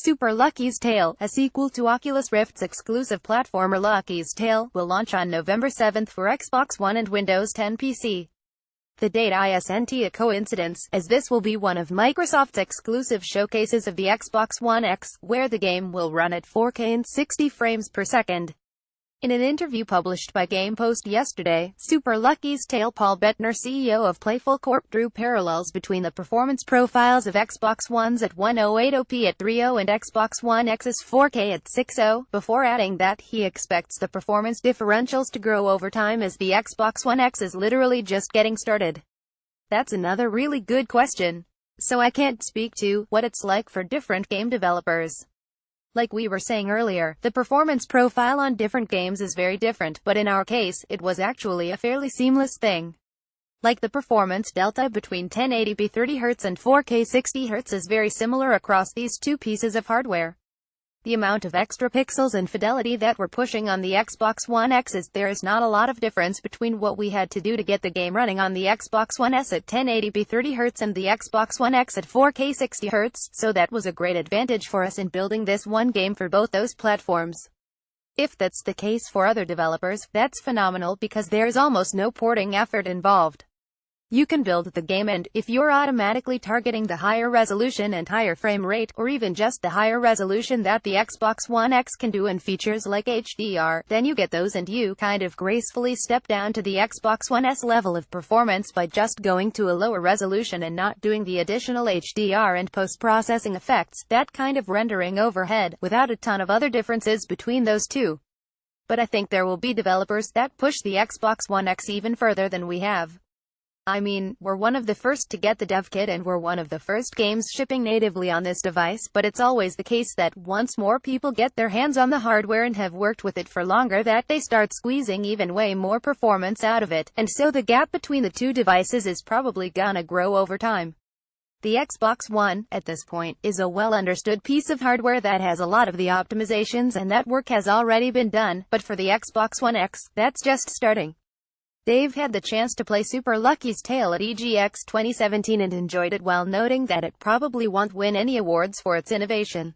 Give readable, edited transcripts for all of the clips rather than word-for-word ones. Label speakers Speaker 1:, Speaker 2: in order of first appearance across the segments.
Speaker 1: Super Lucky's Tale, a sequel to Oculus Rift's exclusive platformer Lucky's Tale, will launch on November 7 for Xbox One and Windows 10 PC. The date isn't a coincidence, as this will be one of Microsoft's exclusive showcases of the Xbox One X, where the game will run at 4K and 60 frames per second. In an interview published by GamePost yesterday, Super Lucky's Tale Paul Bettner, CEO of Playful Corp, drew parallels between the performance profiles of Xbox One's at 1080p at 3.0 and Xbox One X's 4K at 6.0, before adding that he expects the performance differentials to grow over time as the Xbox One X is literally just getting started. That's another really good question. So I can't speak to what it's like for different game developers. Like we were saying earlier, the performance profile on different games is very different, but in our case, it was actually a fairly seamless thing. Like the performance delta between 1080p 30Hz and 4K 60Hz is very similar across these two pieces of hardware. The amount of extra pixels and fidelity that we're pushing on the Xbox One X is there is not a lot of difference between what we had to do to get the game running on the Xbox One S at 1080p 30Hz and the Xbox One X at 4K 60Hz, so that was a great advantage for us in building this one game for both those platforms. If that's the case for other developers, that's phenomenal because there's almost no porting effort involved. You can build the game, and if you're automatically targeting the higher resolution and higher frame rate, or even just the higher resolution that the Xbox One X can do and features like HDR, then you get those and you kind of gracefully step down to the Xbox One S level of performance by just going to a lower resolution and not doing the additional HDR and post-processing effects, that kind of rendering overhead, without a ton of other differences between those two. But I think there will be developers that push the Xbox One X even further than we have. I mean, we're one of the first to get the dev kit and we're one of the first games shipping natively on this device, but it's always the case that once more people get their hands on the hardware and have worked with it for longer, that they start squeezing even way more performance out of it, and so the gap between the two devices is probably gonna grow over time. The Xbox One, at this point, is a well-understood piece of hardware that has a lot of the optimizations and that work has already been done, but for the Xbox One X, that's just starting. Dave had the chance to play Super Lucky's Tale at EGX 2017 and enjoyed it while noting that it probably won't win any awards for its innovation.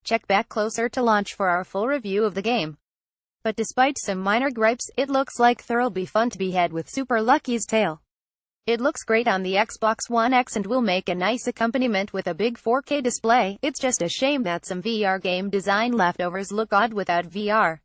Speaker 1: Check back closer to launch for our full review of the game. But despite some minor gripes, it looks like there'll be fun to be had with Super Lucky's Tale. It looks great on the Xbox One X and will make a nice accompaniment with a big 4K display. It's just a shame that some VR game design leftovers look odd without VR.